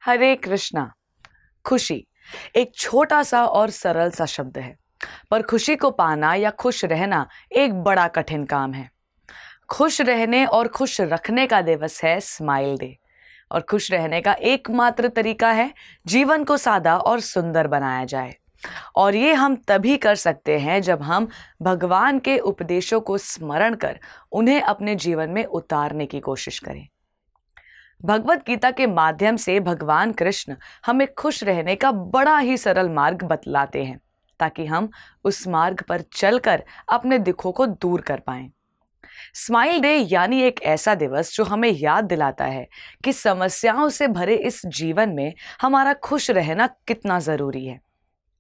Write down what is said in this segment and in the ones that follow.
हरे कृष्णा। खुशी एक छोटा सा और सरल सा शब्द है, पर खुशी को पाना या खुश रहना एक बड़ा कठिन काम है। खुश रहने और खुश रखने का दिवस है स्माइल डे, और खुश रहने का एकमात्र तरीका है जीवन को सादा और सुंदर बनाया जाए। और ये हम तभी कर सकते हैं जब हम भगवान के उपदेशों को स्मरण कर उन्हें अपने जीवन में उतारने की कोशिश करें। भगवत गीता के माध्यम से भगवान कृष्ण हमें खुश रहने का बड़ा ही सरल मार्ग बतलाते हैं, ताकि हम उस मार्ग पर चलकर अपने दुखों को दूर कर पाएं। स्माइल डे यानी एक ऐसा दिवस जो हमें याद दिलाता है कि समस्याओं से भरे इस जीवन में हमारा खुश रहना कितना जरूरी है।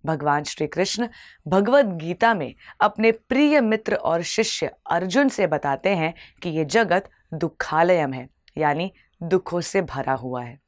भगवान श्री कृष्ण भगवत गीता में अपने प्रिय मित्र और शिष्य अर्जुन से बताते हैं कि ये जगत दुखालयम है, यानी दुखों से भरा हुआ है।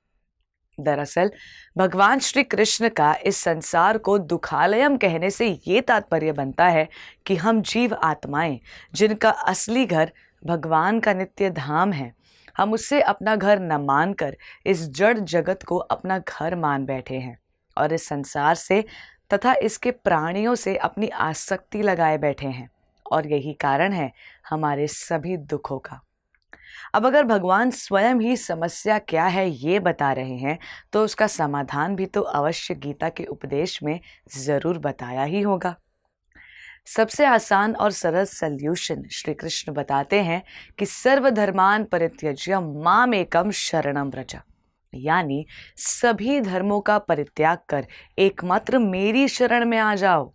दरअसल भगवान श्री कृष्ण का इस संसार को दुखालयम कहने से ये तात्पर्य बनता है कि हम जीव आत्माएं जिनका असली घर भगवान का नित्य धाम है, हम उससे अपना घर न मानकर इस जड़ जगत को अपना घर मान बैठे हैं और इस संसार से तथा इसके प्राणियों से अपनी आसक्ति लगाए बैठे हैं, और यही कारण है हमारे सभी दुखों का। अब अगर भगवान स्वयं ही समस्या क्या है ये बता रहे हैं, तो उसका समाधान भी तो अवश्य गीता के उपदेश में जरूर बताया ही होगा। सबसे आसान और सरल सल्यूशन श्री कृष्ण बताते हैं कि सर्वधर्मान परित्यज्य मामेकम शरणम व्रज, यानी सभी धर्मों का परित्याग कर एकमात्र मेरी शरण में आ जाओ।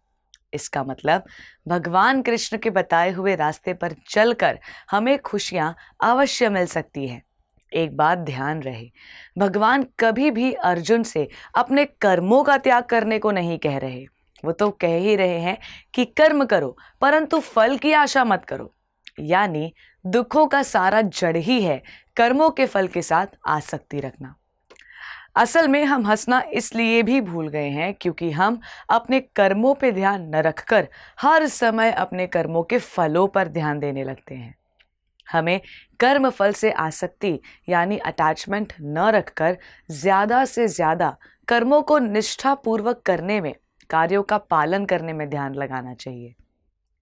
इसका मतलब भगवान कृष्ण के बताए हुए रास्ते पर चलकर हमें खुशियां अवश्य मिल सकती है। एक बात ध्यान रहे, भगवान कभी भी अर्जुन से अपने कर्मों का त्याग करने को नहीं कह रहे। वो तो कह ही रहे हैं कि कर्म करो परंतु फल की आशा मत करो, यानी दुखों का सारा जड़ ही है कर्मों के फल के साथ आसक्ति रखना। असल में हम हंसना इसलिए भी भूल गए हैं क्योंकि हम अपने कर्मों पे ध्यान न रखकर हर समय अपने कर्मों के फलों पर ध्यान देने लगते हैं। हमें कर्म फल से आसक्ति यानी अटैचमेंट न रखकर ज्यादा से ज्यादा कर्मों को निष्ठापूर्वक करने में, कार्यों का पालन करने में ध्यान लगाना चाहिए।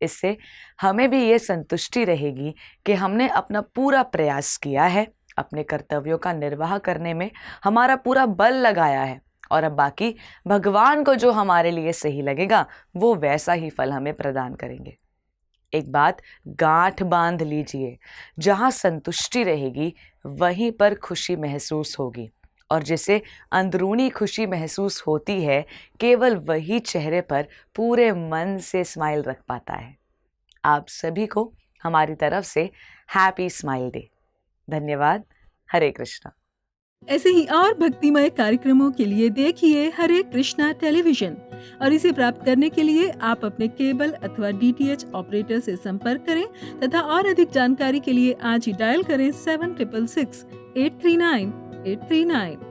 इससे हमें भी ये संतुष्टि रहेगी कि हमने अपना पूरा प्रयास किया है, अपने कर्तव्यों का निर्वाह करने में हमारा पूरा बल लगाया है, और अब बाकी भगवान को जो हमारे लिए सही लगेगा वो वैसा ही फल हमें प्रदान करेंगे। एक बात गांठ बांध लीजिए, जहां संतुष्टि रहेगी वहीं पर खुशी महसूस होगी, और जिसे अंदरूनी खुशी महसूस होती है केवल वही चेहरे पर पूरे मन से स्माइल रख पाता है। आप सभी को हमारी तरफ से हैप्पी स्माइल डे। धन्यवाद। हरे कृष्णा। ऐसे ही और भक्तिमय कार्यक्रमों के लिए देखिए हरे कृष्णा टेलीविजन, और इसे प्राप्त करने के लिए आप अपने केबल अथवा DTH ऑपरेटर से संपर्क करें तथा और अधिक जानकारी के लिए आज ही डायल करें 7666 839 839।